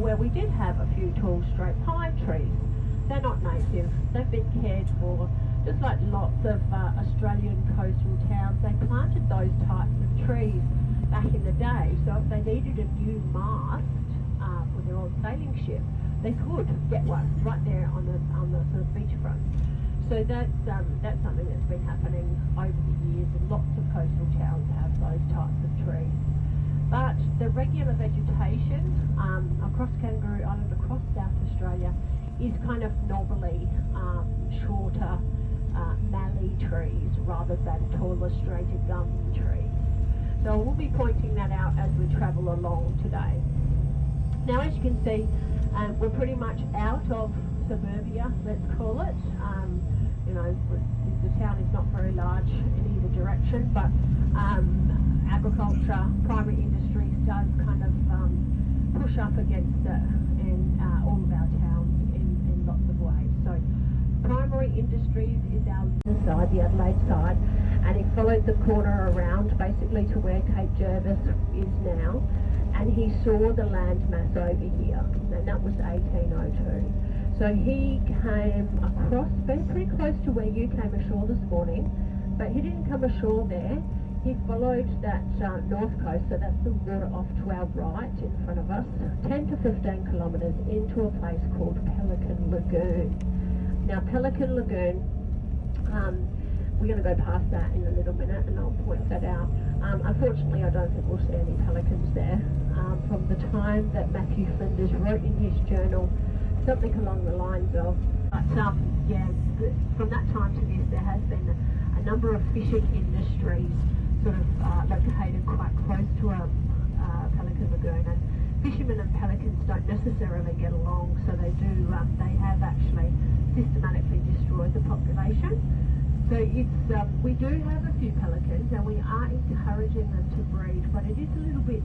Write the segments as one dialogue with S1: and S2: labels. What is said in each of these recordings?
S1: where we did have a few tall straight pine trees. They're not native, they've been cared for. Just like lots of Australian coastal towns, they planted those types of trees back in the day, so if they needed a new mast for their old sailing ship, they could get one right there on the sort of beachfront. So that's something that's been happening over the years, and lots of coastal towns have those types of trees. But the regular vegetation across Kangaroo Island, across South Australia, is kind of normally shorter mallee trees rather than taller straighter gum trees. So we'll be pointing that out as we travel along today. Now, as you can see, we're pretty much out of suburbia, let's call it. You know, the town is not very large in either direction, but agriculture, primary industries does kind of push up against it in all of our towns in lots of ways. So primary industries is our side, the Adelaide side, and he followed the corner around basically to where Cape Jervis is now, and he saw the land mass over here, and that was 1802. So he came across, pretty close to where you came ashore this morning, but he didn't come ashore there. He followed that north coast, so that's the water off to our right in front of us, 10 to 15 kilometres into a place called Pelican Lagoon. Now, Pelican Lagoon, we're going to go past that in a little minute and I'll point that out. Unfortunately, I don't think we'll see any pelicans there. From the time that Matthew Flinders wrote in his journal, something along the lines of, yeah, from that time to this, there has been a number of fishing industries sort of located quite close to Pelican Lagoon, and fishermen and pelicans don't necessarily get along, so they have actually systematically destroyed the population. So we do have a few pelicans, and we are encouraging them to breed, but it is a little bit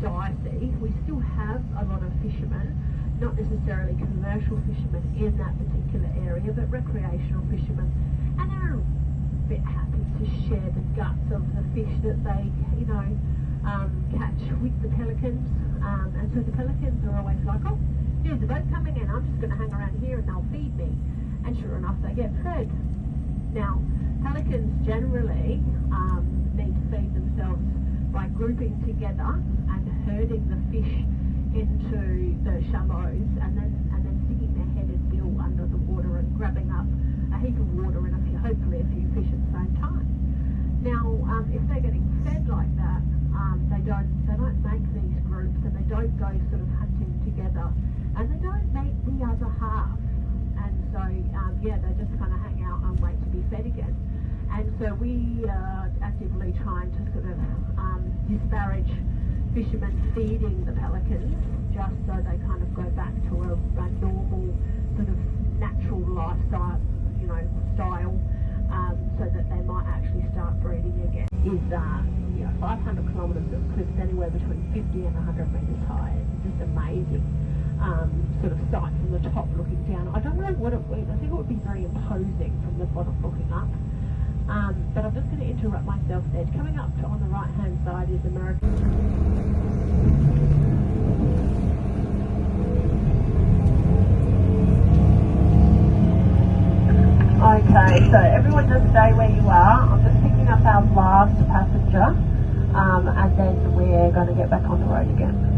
S1: dicey. We still have a lot of fishermen, not necessarily commercial fishermen in that particular area, but recreational fishermen, and they're a bit happy to share the guts of the fish that they, catch with the pelicans. And so the pelicans are always like, oh, here's a boat coming in, I'm just going to hang around here and they'll feed me. And sure enough, they get fed. Now, pelicans generally need to feed themselves by grouping together and herding the fish into the shallows, and then sticking their head and bill under the water and grabbing up a heap of water and hopefully a few fish at the same time. Now, if they're getting fed like that, they don't make these groups, and they don't go sort of hunting together, and they don't meet the other half. And so, they just kind of hang out and wait to be fed again. And so we are actively trying to sort of disparage fishermen feeding the pelicans, just so they kind of go back to a normal sort of natural lifestyle, style, so that they might actually start breeding again. Is 500 kilometres of cliffs anywhere between 50 and 100 metres high. It's just amazing sort of sight from the top looking down. I don't know what it would. I think it would be very imposing from the bottom looking up. But I'm just going to interrupt myself there. Coming up on the right hand side is American. Okay, so everyone just stay where you are. I'm just picking up our last passenger, and then we're going to get back on the road again.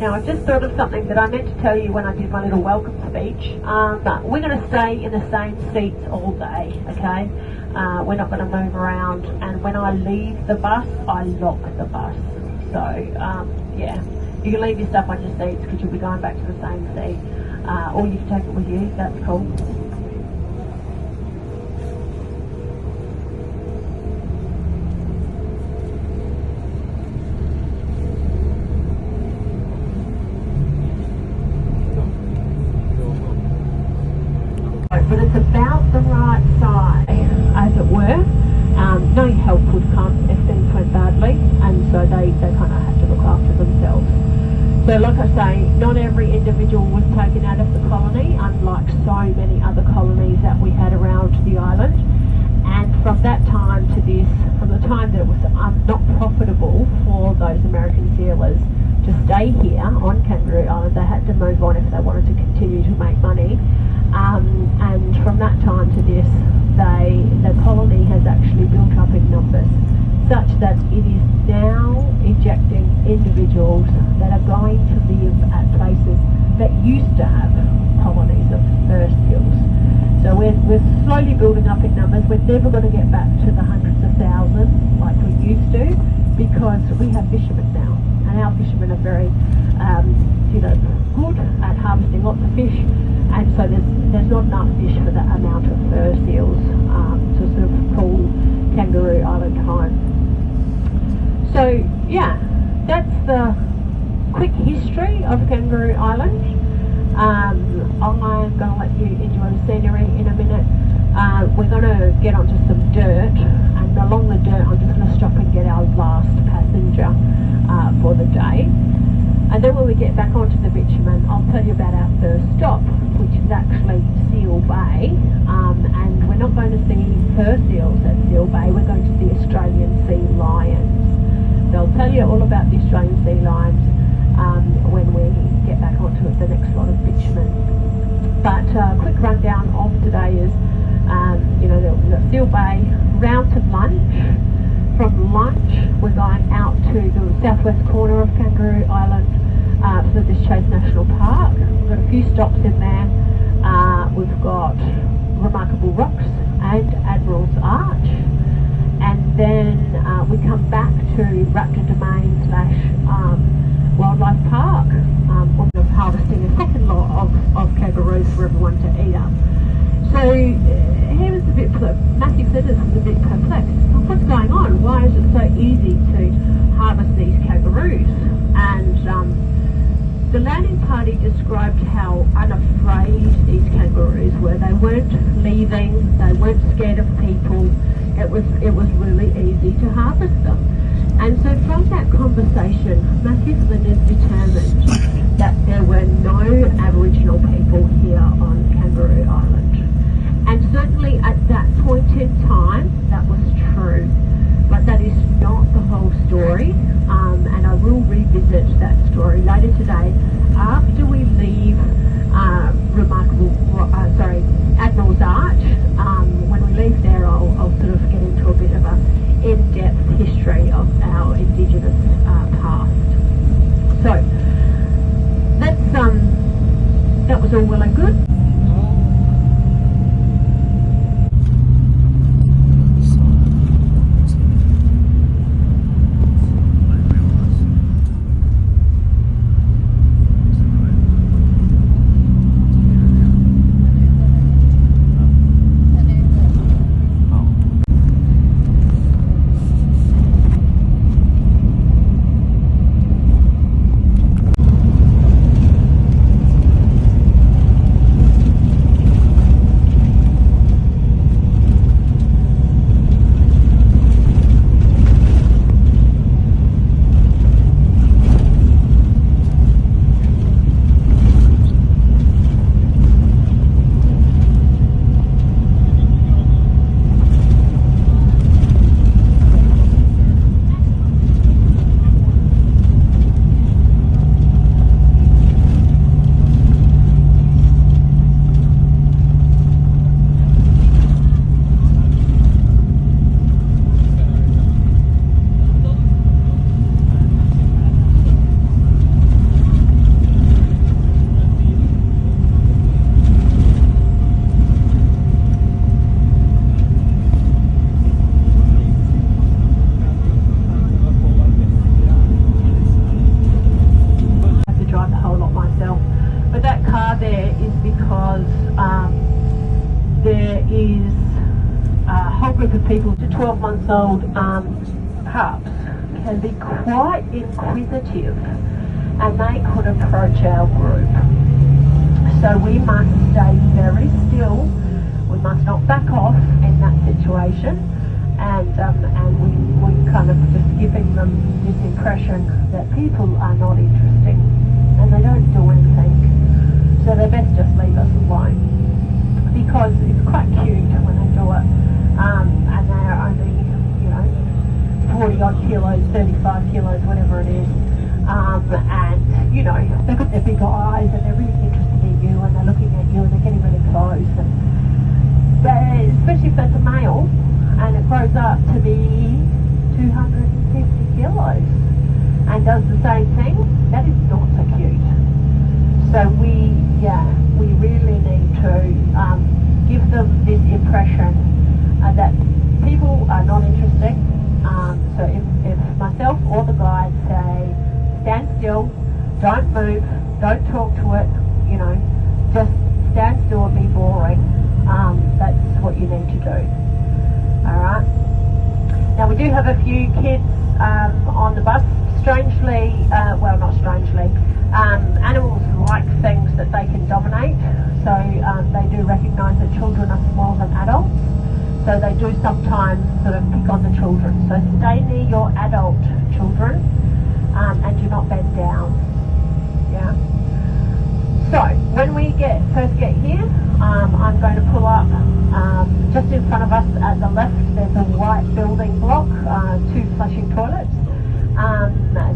S1: Now, I've just thought of something that I meant to tell you when I did my little welcome speech. We're going to stay in the same seats all day, okay? We're not going to move around, and when I leave the bus, I lock the bus. So, you can leave your stuff on your seats because you'll be going back to the same seat, or you can take it with you. That's cool. So like I say, not every individual was taken out of the colony, unlike so many other colonies that we had around the island. And from that time to this, from the time that it was not profitable for those American sealers to stay here on Kangaroo Island, they had to move on if they wanted to continue to make money. And from that time to this, the colony has actually built up in numbers, such that it is now ejecting individuals that are going to live at places that used to have colonies of fur seals. So we're slowly building up in numbers. We're never going to get back to the hundreds of thousands like we used to, because we have fishermen now, and our fishermen are very good at harvesting lots of fish, and so there's not enough fish for the amount of fur seals to sort of call Kangaroo Island home. So yeah, that's the quick history of Kangaroo Island. I'm going to let you enjoy the scenery in a minute. We're going to get onto some dirt, and along the dirt I'm just going to stop and get our last passenger for the day. And then when we get back onto the bitumen, I'll tell you about our first stop, which is actually Seal Bay. And we're not going to see fur seals at Seal Bay, we're going to see Australian sea lions. So I'll tell you all about the Australian sea lions when we get back onto the next lot of bitumen. But quick rundown of today is, the Seal Bay, round to lunch. From lunch, we're going out to the southwest corner of Kangaroo Island for this Chase National Park. We've got a few stops in there. We've got Remarkable Rocks and Admiral's Arch. And then we come back to Raptor Domain / Wildlife Park. We're harvesting a second lot of kangaroos for everyone to eat up. So he was a bit, Matthew Flitters was a bit perplexed. What's going on? Why is it so easy to harvest these kangaroos? And the landing party described how unafraid these kangaroos were. They weren't leaving, they weren't scared of people. It was really easy to harvest them. And so from that conversation, Matthew Flinders determined that there were no Aboriginal people here on Kangaroo Island. And certainly at that point in time, that was true. But that is not the whole story. And I will revisit that story later today after we leave Admiral's Arch. When we leave there, I'll sort of get into a bit of a in-depth history of our Indigenous past. So that was all well and good. There is a whole group of people to 12 months old pups can be quite inquisitive, and they could approach our group. So we must stay very still. We must not back off in that situation, and we kind of just giving them this impression that people are not interesting. 30 odd kilos, 35 kilos, whatever it is. And, you know, they've got their big eyes and they're really interested in you and they're looking at you and they're getting really close. And especially if that's a male and it grows up to be 250 kilos and does the same thing, that is not so cute. So we really need to give them this impression that people are not interesting. So if myself or the guide say, stand still, don't move, don't talk to it, you know, just stand still and be boring, that's what you need to do. Alright. Now we do have a few kids on the bus. Strangely, well not strangely, animals like things that they can dominate, so they do recognise that children are smaller than adults, so they do sometimes sort of pick on the children. So stay near your adult children and do not bend down. Yeah. So when we first get here, I'm going to pull up just in front of us at the left. There's a white building block, 2 flushing toilets. So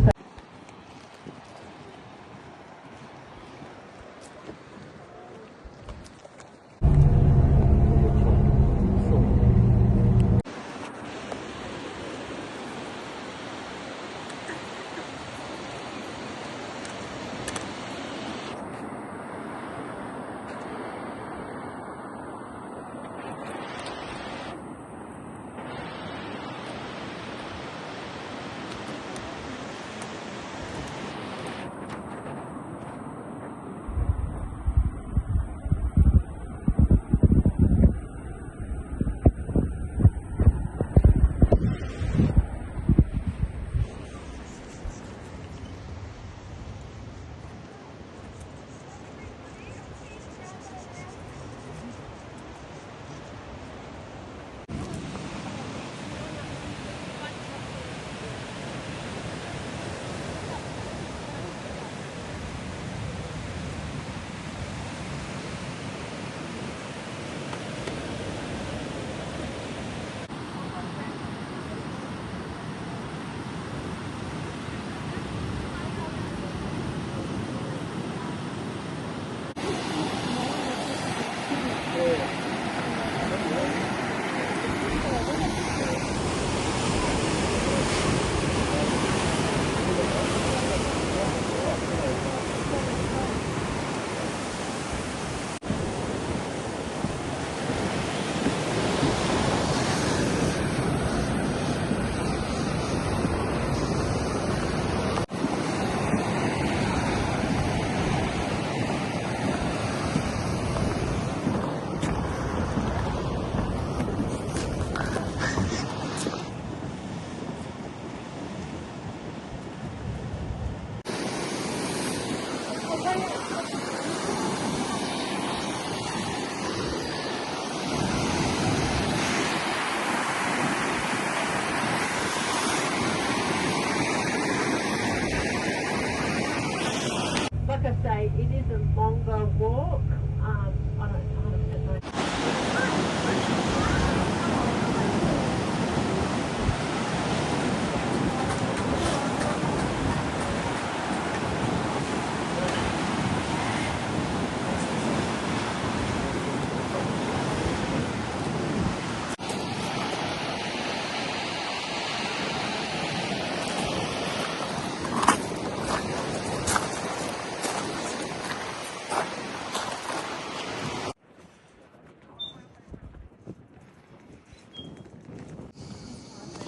S1: like I say, it is a longer walk. I don't 100% know.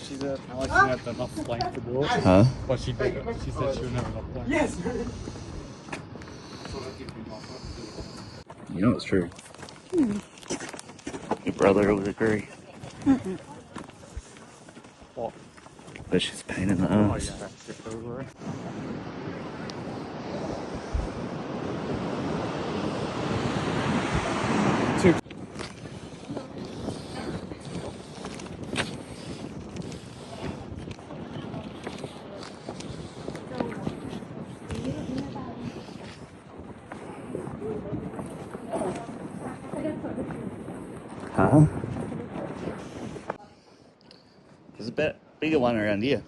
S2: She said, I like she had enough flank to do it.
S3: Huh?
S2: But she did it. She said she would never enough flank. Yes!
S3: You know it's true. Your brother would agree.
S2: What?
S3: But she's a pain in the
S2: Oh
S3: ass.
S2: yeah, get over it. Two.
S3: Huh? There's a bit bigger one around here.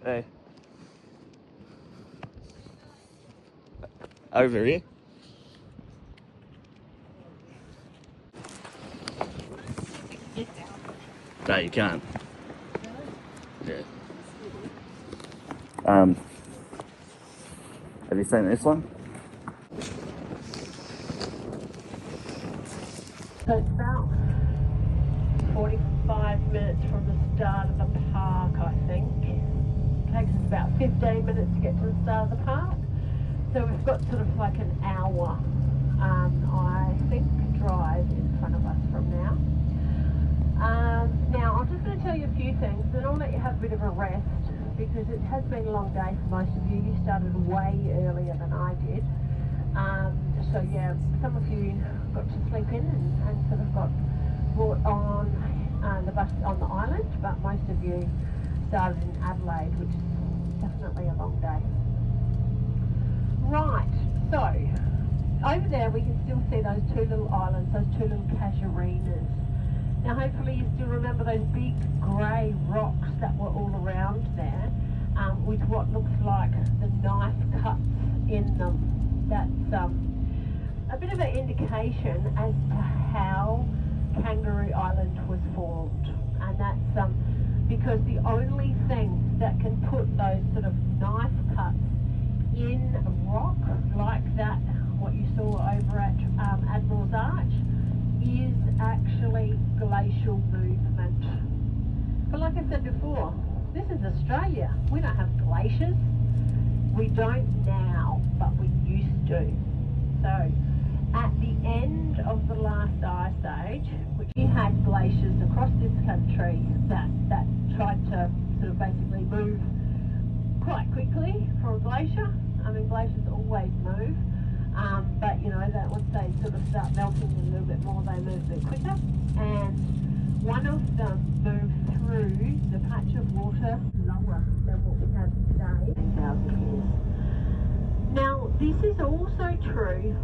S3: Hey. Over here. No, you can't. Yeah. Have you seen this one?
S1: So it's about 45 minutes from the start of the park, I think. It takes us about 15 minutes to get to the start of the park. So we've got sort of like an hour, I think, drive in front of us from now. Now, I'm just going to tell you a few things, then I'll let you have a bit of a rest, because it has been a long day for most of you. You started way earlier than I did. So yeah, some of you got to sleep in and sort of got brought on the bus on the island, but most of you started in Adelaide, which is definitely a long day. Right, so over there we can still see those two little islands, those two little casuarinas. Now hopefully you still remember those big grey rocks that were all around there, with what looks like the knife cuts in them. That's a bit of an indication as to how Kangaroo Island was formed, and that's because the only thing that can put those sort of knife cuts in rock like that, what you saw over at Admiral's Arch, is actually glacial movement. But like I said before, this is Australia. We don't have glaciers. We don't now, but we used to. So at the end of the last ice age, which we had glaciers across this country that tried to sort of basically move quite quickly for a glacier. I mean, glaciers always move, but you know that once they sort of start melting a little bit more, they move a bit quicker. And one of them moved through the patch of water lower than what we have today, 10,000 years. Now, this is also true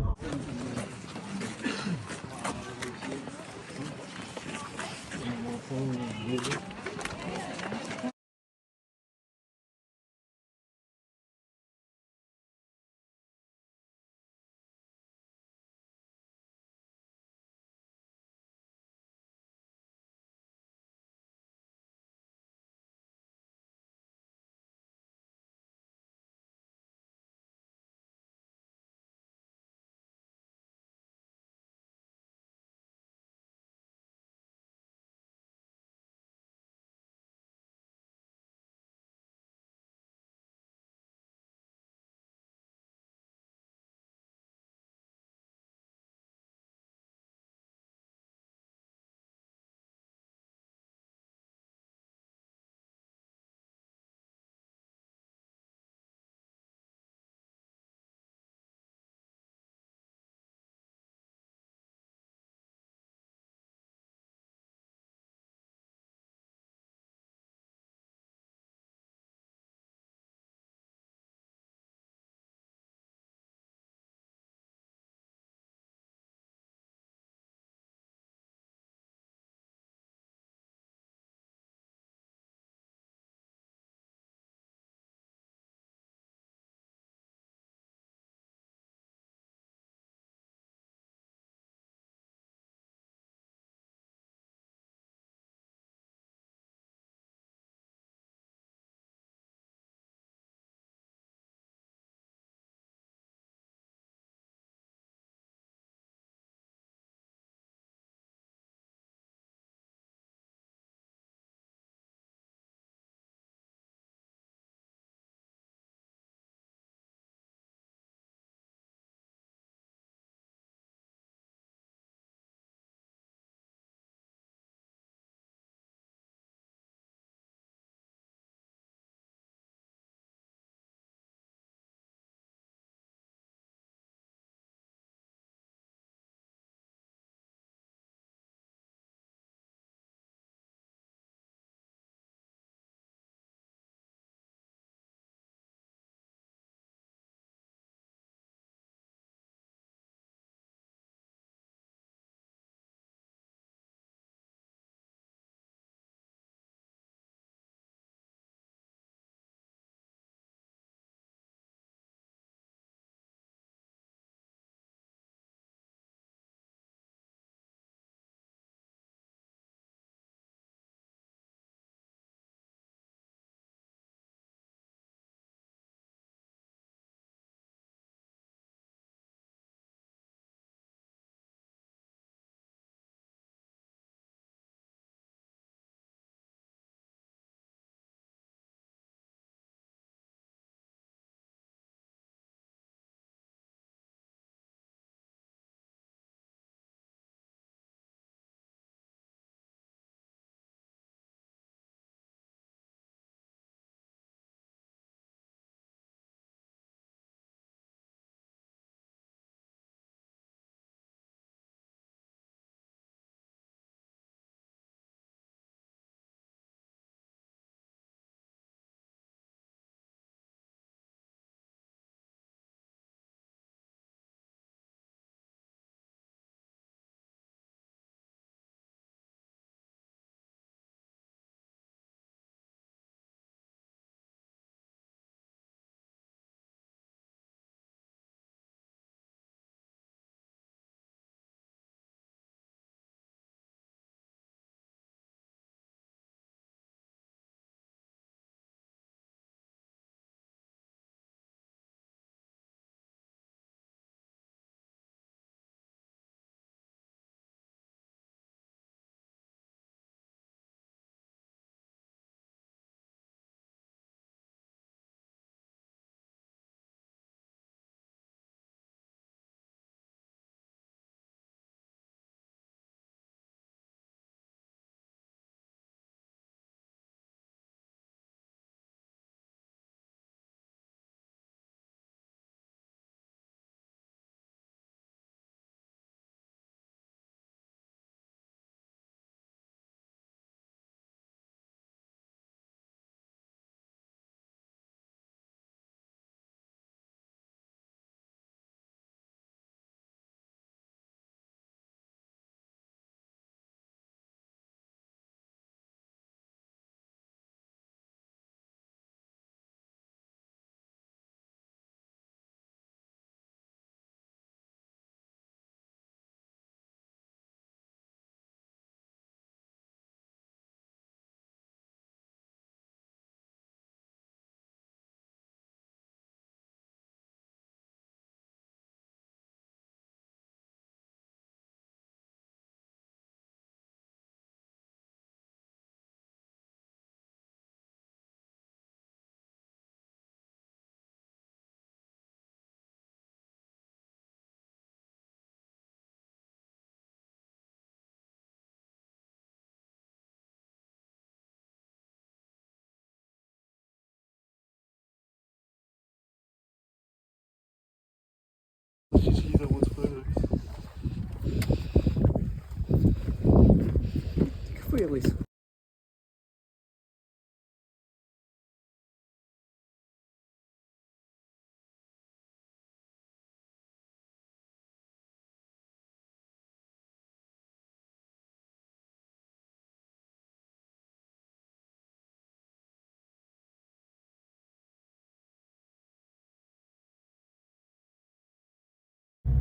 S2: Really?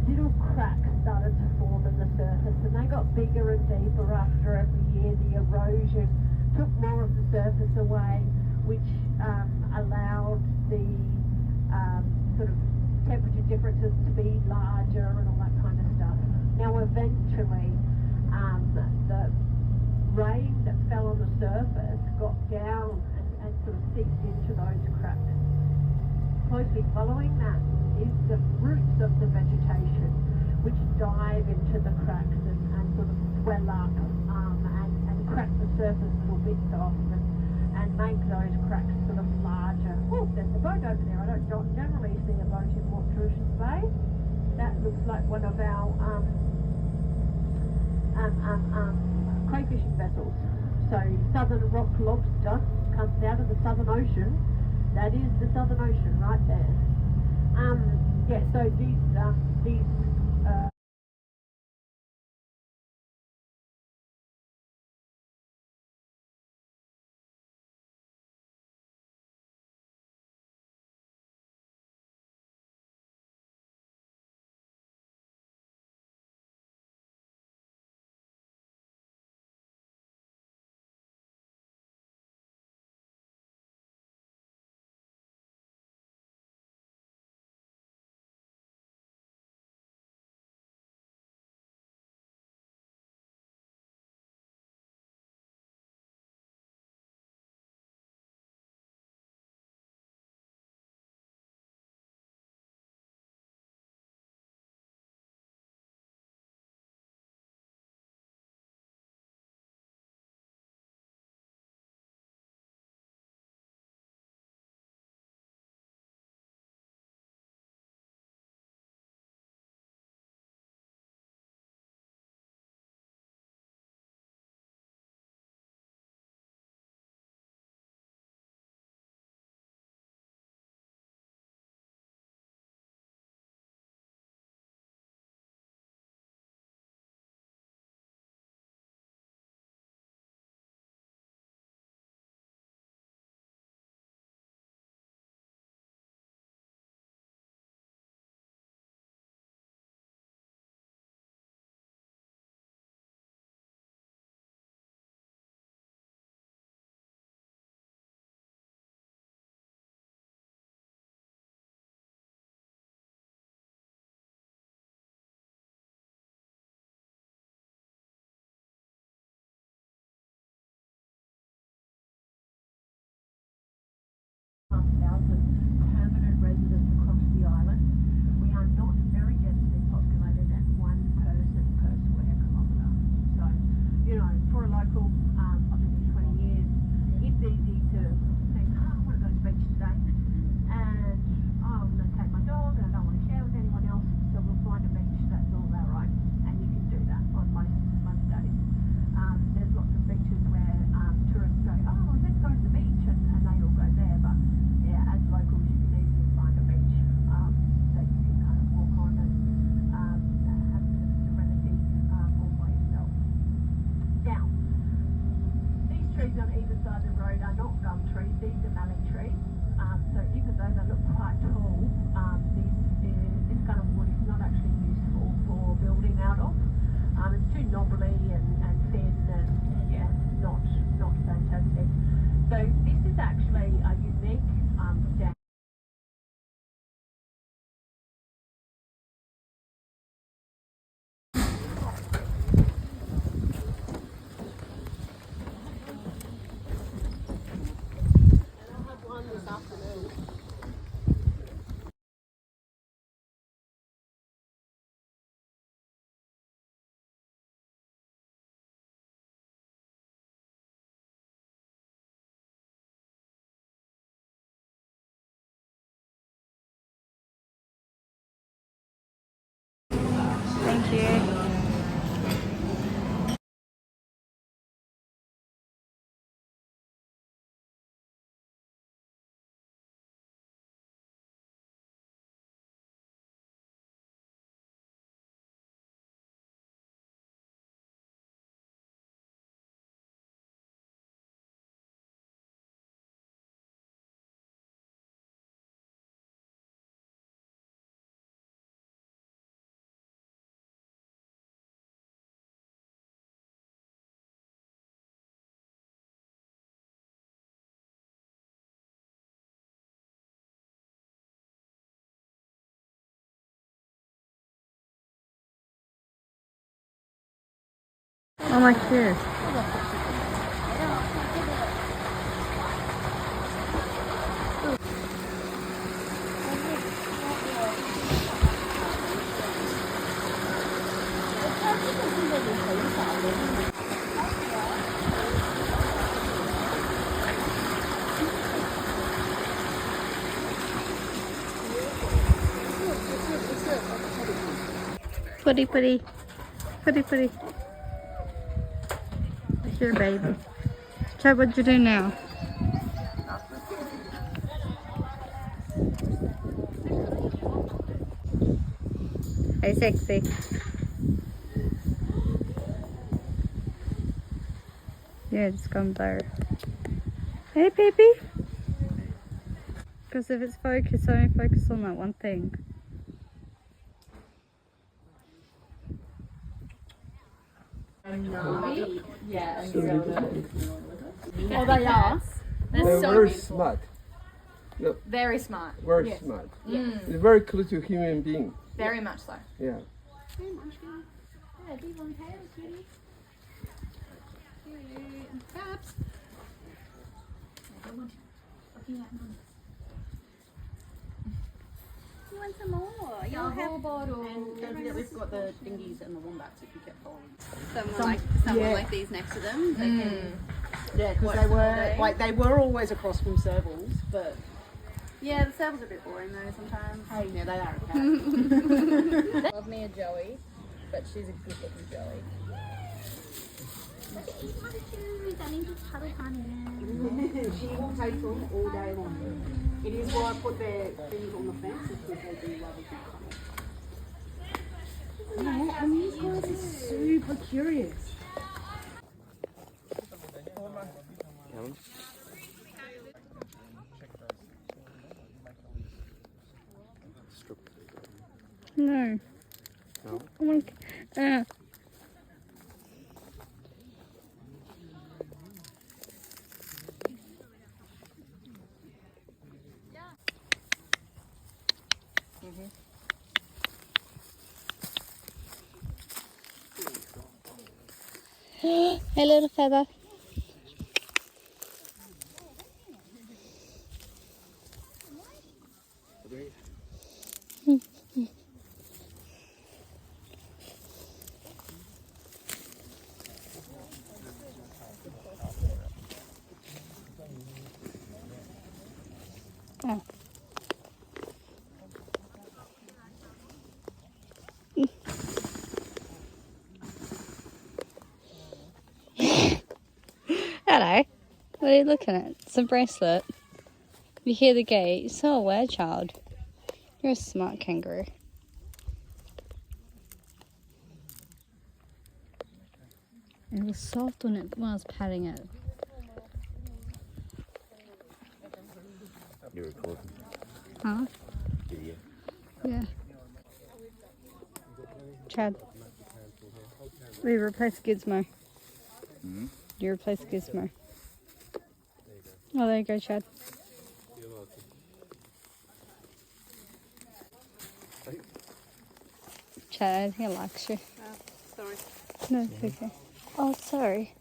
S1: Little cracks started to form in the surface, and they got bigger and deeper after every year. The erosion took more of the surface away, which allowed the sort of temperature differences to be larger and all that kind of stuff. Now eventually the rain that fell on the surface got down and sort of seeped into those cracks. Closely following that is the roots of the vegetation, which dive into the cracks and sort of swell up and crack the surface little bits off and make those cracks sort of larger. Oh, there's a boat over there. I don't generally see a boat in Port Crucius Bay. That looks like one of our crayfishing vessels. So southern rock lobster comes out of the Southern Ocean. That is the Southern Ocean right there. Yeah, so these
S4: Oh my goodness. Putty, putty. Putty, putty. It's your baby. Chad, what'd you do now? Hey, sexy. Yeah, it's gone blur. Hey, baby. Because if it's focused, only focus on that one thing.
S5: Yeah,
S6: Oh, they are.
S5: they're
S6: so
S5: very
S6: beautiful.
S5: smart.
S6: Very smart.
S5: Very
S6: Yes.
S5: smart.
S6: Yes.
S5: It's very close to human being.
S6: Very much so.
S5: Yeah.
S4: You want some more? You'll have
S6: bottle.
S7: And don't forget we've got the dinghies and the wombats if you get cold.
S4: someone like these next to them. They can,
S7: Yeah, because they were they were always across from Servals, but
S4: yeah, the sails are a bit boring though sometimes.
S7: hey, yeah, they are okay.
S6: Love me a Joey, but she's a good looking Joey.
S7: She will take them all day long. It is why I put their things on the fence because they do love a good cuddle. Yeah, and these guys are super curious.
S4: No.
S3: No?
S4: I want Hey, little feather. Oh. Hello. What are you looking at? It's a bracelet. You hear the gate. You're so aware, child. You're a smart kangaroo. It was soft when I was patting it.
S3: You're recording
S4: Huh?
S3: video.
S4: Yeah. Chad. We replaced Gizmo.
S3: Mm-hmm.
S4: You replaced Gizmo. Oh, there you go, Chad. Chad, I think it likes you.
S7: Oh, sorry.
S4: No, it's okay. Oh, sorry.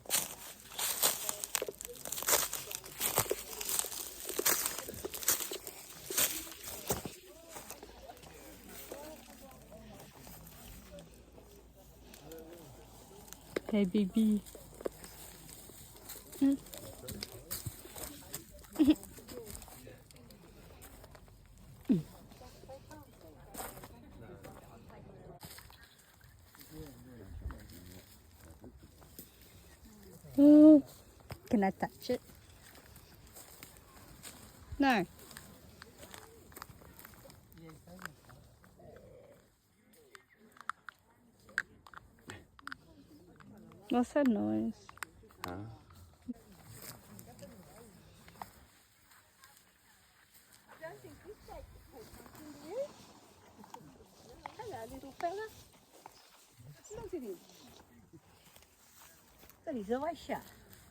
S4: Hey, baby. Oh, can I touch it? No. What's that noise?
S3: Huh?
S7: Hello, little fella. Look at him. Got his eyes shut.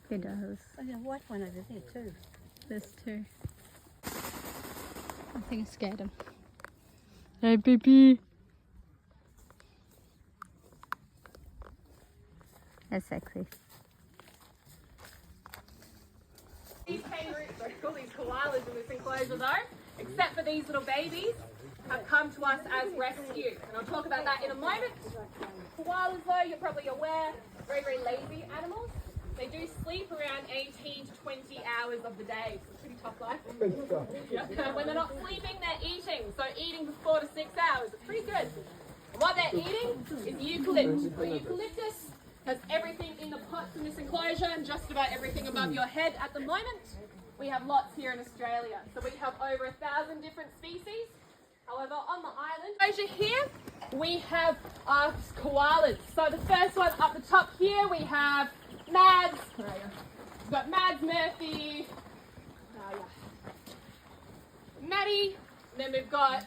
S4: He does.
S7: There's a white one over there too.
S4: There's two. I think I scared him. Hey, baby. That's sexy.
S6: These kangaroos, all these koalas in this enclosure though, except for these little babies, have come to us as rescue. And I'll talk about that in a moment. Koalas though, you're probably aware, very, very lazy animals. They do sleep around 18 to 20 hours of the day. So it's a pretty tough life. Yeah. When they're not sleeping, they're eating. So eating for 4 to 6 hours. It's pretty good. And what they're eating is eucalyptus. So eucalyptus has everything in the pots in this enclosure and just about everything above your head at the moment. We have lots here in Australia. So we have over 1,000 different species. However, on the island, over here, we have our koalas. So the first one up the top here, we have Mads. We've got Mads, Murphy, Maddie, and then we've got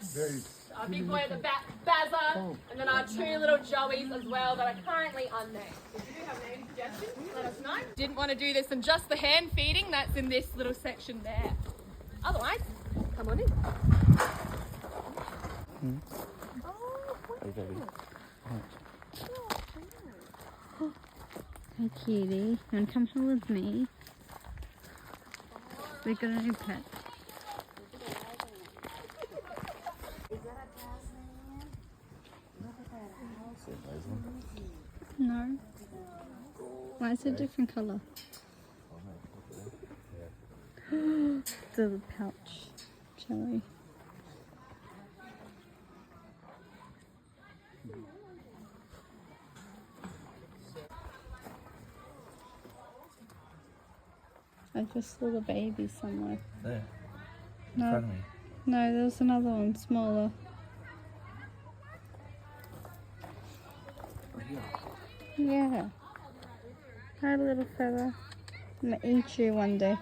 S6: our big boy at the back, Bazza, and then our 2 little Joeys as well that are currently unnamed. If you do have name suggestions, let us know. Didn't want to do this in just the hand feeding, that's in this little section there. Otherwise, come on in.
S4: Hi, cutie. You want to come here with me? We got a new pet. No. Why is it a different colour? The pouch jelly. I just saw the baby somewhere.
S3: There.
S4: No,
S3: In front of me.
S4: no, there was another one smaller. Yeah. Hi, little fella. I'm gonna eat you one day.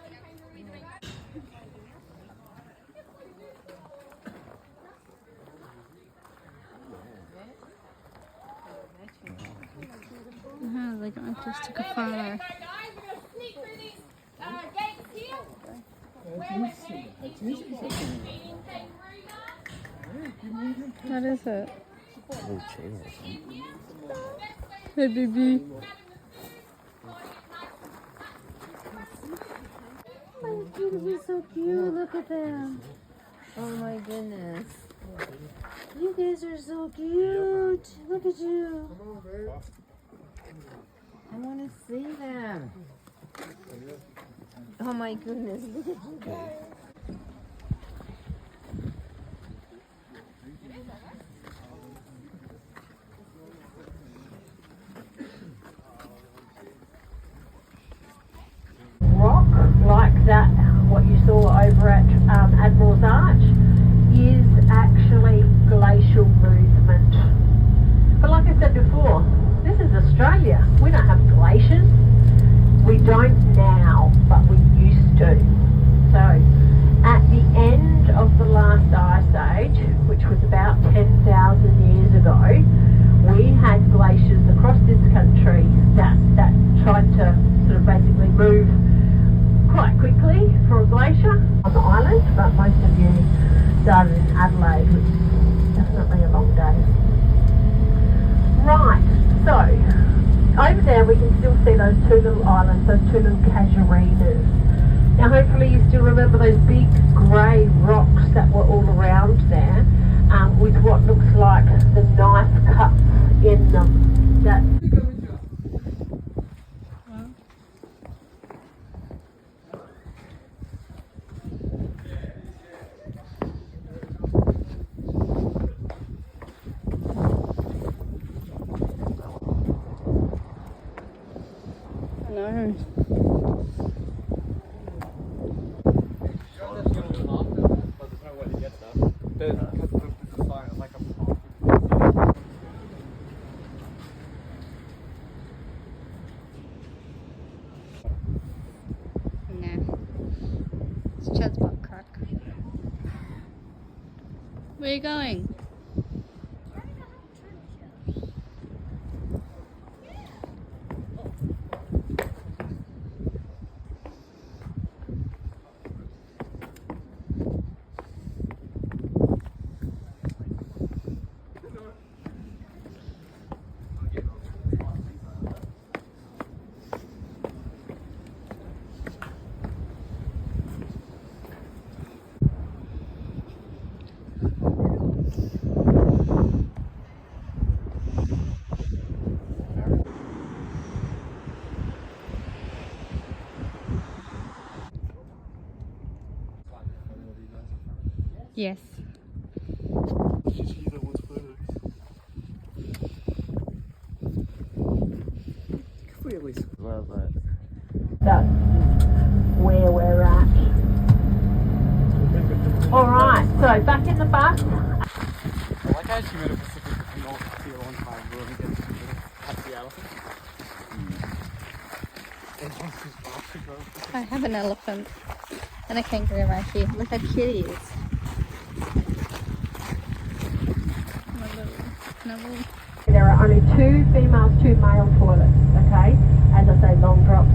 S4: Oh, they just took a photo.
S6: Guys, we're going to sneak through these gates here. Where we're heading is the feeding kangaroo yard.
S4: What is it?
S3: Oh, chair or something.
S4: Hey, baby. Oh, you're so cute. Look at them. Oh my goodness. You guys are so cute. Look at you. I want to see them. Oh my goodness. Look at you guys.
S1: Rock like that, what you saw over at Admiral's Arch, is actually glacial movement. But like I said before, this is Australia. We don't have glaciers. We don't now, but we used to. So at the end of the last ice age, which was about 10,000 years ago, we had glaciers across this country that tried to sort of basically move quite quickly for a glacier on the island, but most of you done in Adelaide, which is definitely a long day. Right, so over there we can still see those 2 little islands, those 2 little casuarinas. Now hopefully you still remember those big grey rocks that were all around there, with what looks like the knife cuts in them. That
S4: No. No. It's Chad's butt crack. Where are you going? Yes.
S2: Just use that one's photos. If we at least
S3: Well, but
S1: That's where we're at. Alright, so back in the bus.
S2: I like how she made a Pacific North feel on time where we get to have the elephant. And once she's off to go.
S4: I have an elephant and a kangaroo right here. Look how cute he is.
S1: There are only 2 females, 2 male toilets, okay? As I say, long drops.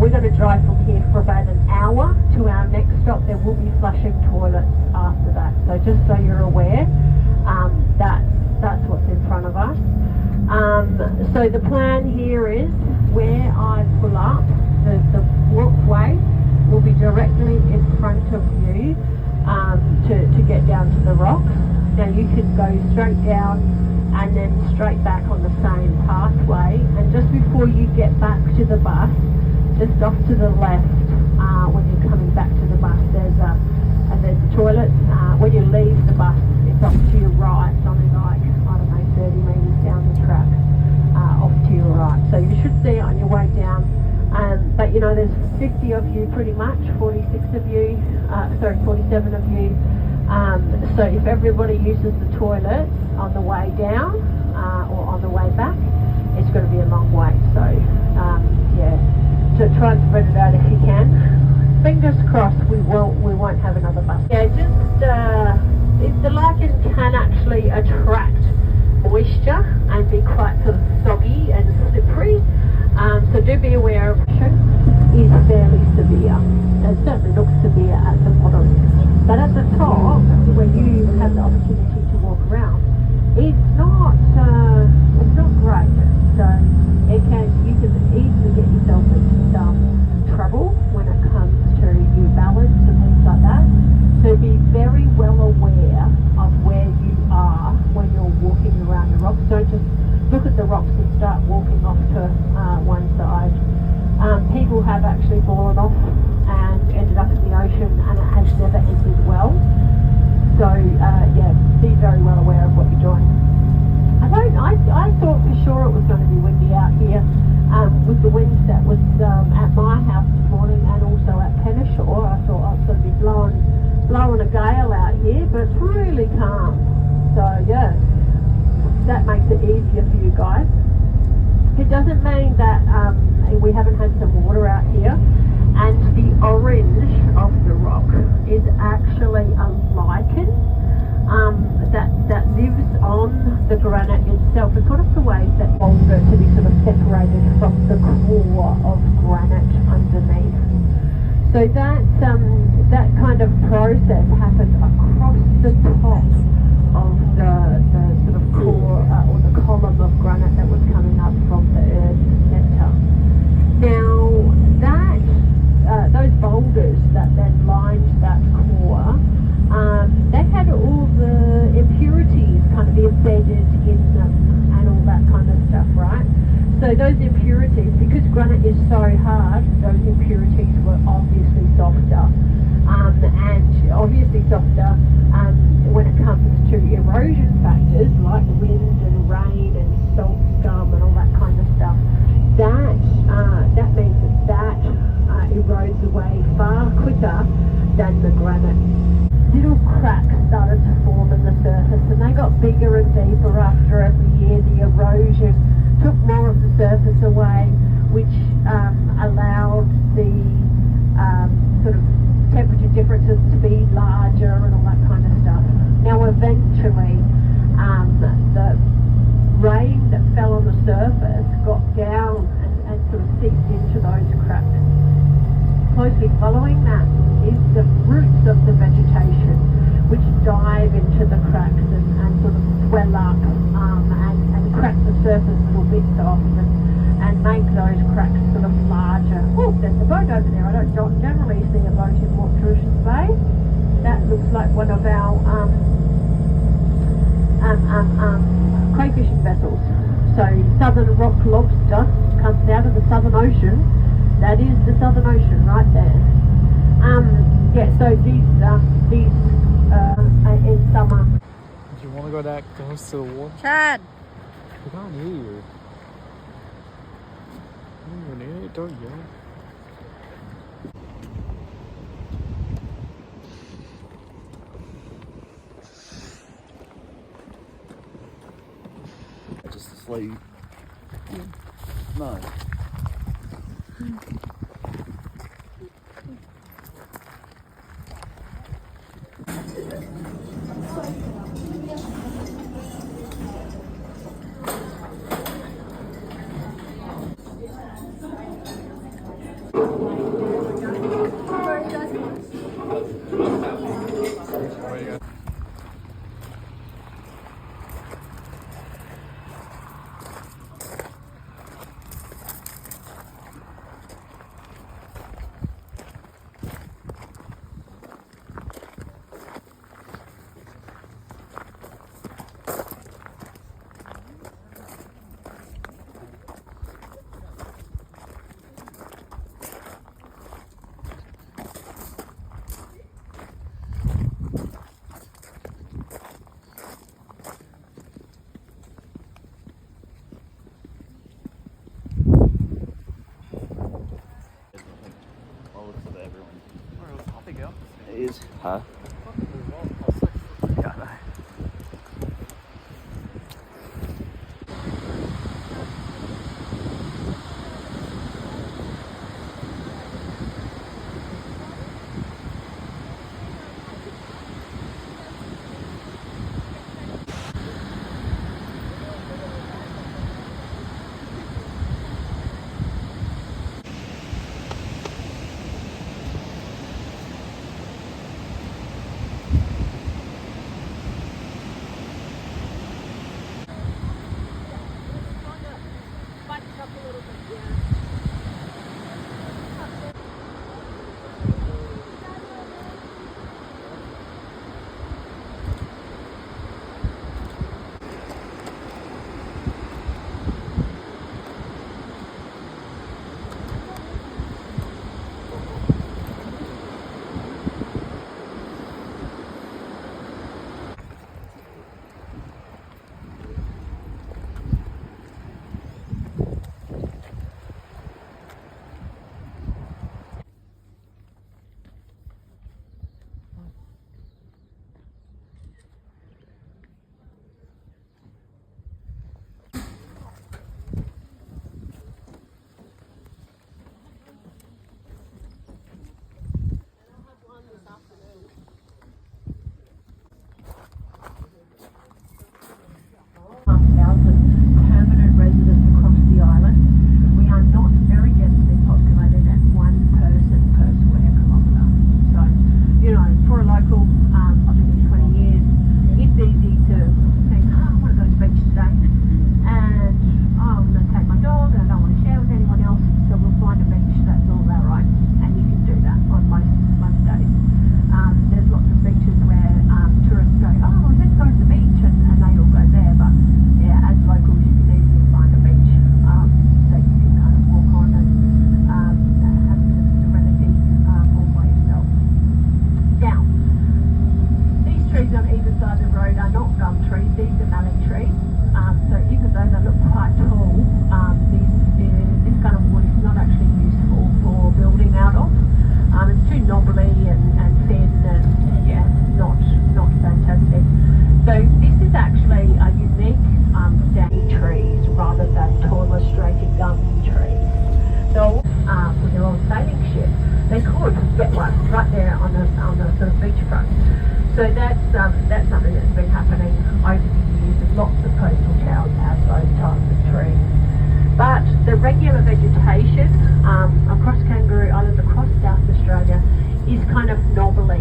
S1: We're going to drive from here for about an hour to our next stop. There will be flushing toilets after that. So just so you're aware, that's what's in front of us. So the plan here is where I pull up, the walkway will be directly in front of you to get down to the rocks. Now you can go straight down and then straight back on the same pathway, and just before you get back to the bus, just off to the left, when you're coming back to the bus, there's a toilet. When you leave the bus, it's off to your right. It's only like, I don't know, 30 metres down the track, off to your right. So you should see it on your way down. But you know, there's 50 of you pretty much, 47 of you. So if everybody uses the toilet on the way down or on the way back, it's going to be a long way. So yeah, so try and spread it out if you can. Fingers crossed we won't have another bus. Yeah, just the lichen can actually attract moisture and be quite sort of soggy and slippery. So do be aware of it. Is fairly severe. It certainly looks severe at the bottom. But at the top, where you have the opportunity to walk around, it's not great. So you can easily get yourself into some trouble when it comes to your balance and things like that. So be very well aware of where you are when you're walking around the rocks. Don't just look at the rocks and start walking off to one side. People have actually fallen off and ended up in the ocean, and it has never ended well. So yeah, be very well aware of what you're doing. I thought for sure it was going to be windy out here with the winds that was at my house this morning and also at Penishore. I thought I was going to be blowing a gale out here, but it's really calm. So yeah, that makes it easier for you guys. It doesn't mean that we haven't had some water out here, and the orange of the rock is actually a lichen that lives on the granite itself. It's one of the ways that boulder to be sort of separated from the core of granite underneath. So that kind of process happens across the top of the sort of core or the column of granite that was coming up from the Earth's centre. Now those boulders that then lined that core, they had all the impurities kind of embedded in them and all that kind of stuff, right? So those impurities, because granite is so hard, those impurities were obviously softer. And obviously softer when it comes to erosion factors like wind and rain and salt scum and all that kind of stuff. That means that erodes away far quicker than the granite. Little cracks started to form in the surface, and they got bigger and deeper after every year. The erosion took more of the surface away, which allowed the sort of temperature differences to be larger and all that kind of stuff. Now eventually the rain that fell on the surface got down and sort of seeped into those cracks. Closely following that is the roots of the vegetation, which dive into the cracks and sort of swell up and crack the surface little bits off and make those cracks sort of larger. Oh, there's a boat over there. I don't generally see a boat in Port Trucius Bay. That looks like one of our crayfishing vessels. So southern rock lobster comes out of the Southern Ocean. That is the Southern Ocean right there. Yeah, so these in summer.
S2: Do you want to go that close to the water?
S4: Chad.
S2: I can't hear you. Don't even hear it, don't yell.
S3: Just asleep. No. It is, huh? Yeah, I know.
S1: Permanent residents across the island. We are not very densely populated at 1 person per square kilometre. So, you know, for a local, I've been here 20 years, it's easy to think, oh, I want to go to the beach today, and oh, I'm going to take my dog and I don't want to share with anyone else, so we'll find a beach that's all our own, and you can do that on most days. There's lots of beaches where tourists go, oh, let's go to the beach, and they all go there, but yeah, as locals you can easily find a beach that you can kind of walk on and have a bit of serenity all by yourself. Now, these trees on either side of the road are not gum trees, these are mallee trees. So even though they look quite tall, this kind of wood is not actually useful for building out of. It's too knobbly and thin and yeah, not fantastic. So this is actually a unique standing trees rather than taller straight gum trees. So with their old sailing ship, they could get one right there on the sort of beachfront. So that's something that's been happening over the years, and lots of coastal towns have those types of trees. But the regular vegetation across Kangaroo Island, across South Australia, is kind of knobbly.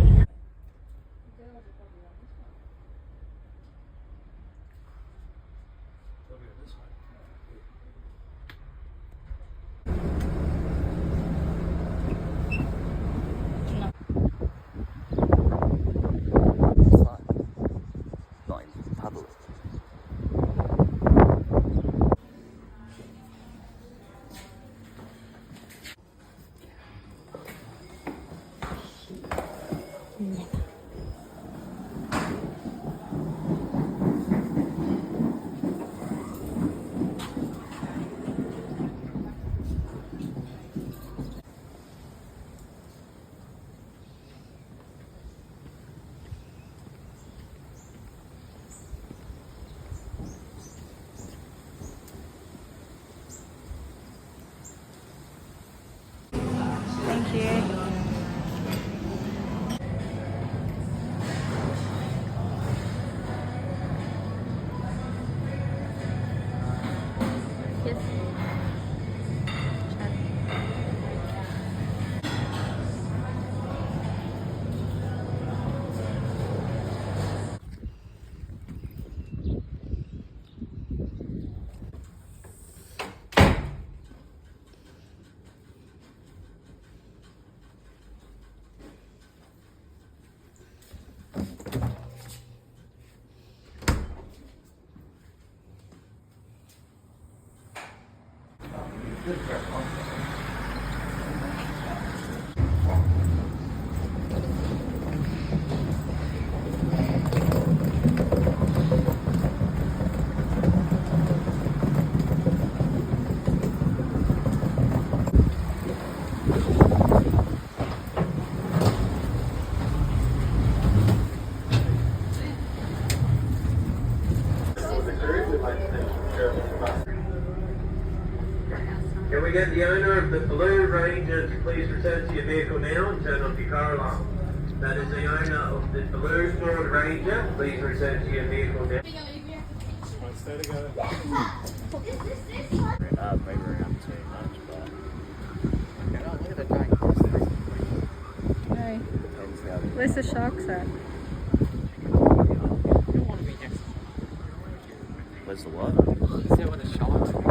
S3: Not in public.
S8: get the owner of the Blue Ranger to please return to your vehicle now and turn off your car alarm. That is the owner of the Blue Ford Ranger. Please return to your vehicle now.
S2: Stay together.
S3: Maybe around too much, but
S2: Look at the giant.
S4: Hey,
S3: depends how they
S4: where's the sharks at?
S2: You don't want to be next to
S3: Where's the what?
S2: Is there where the sharks are?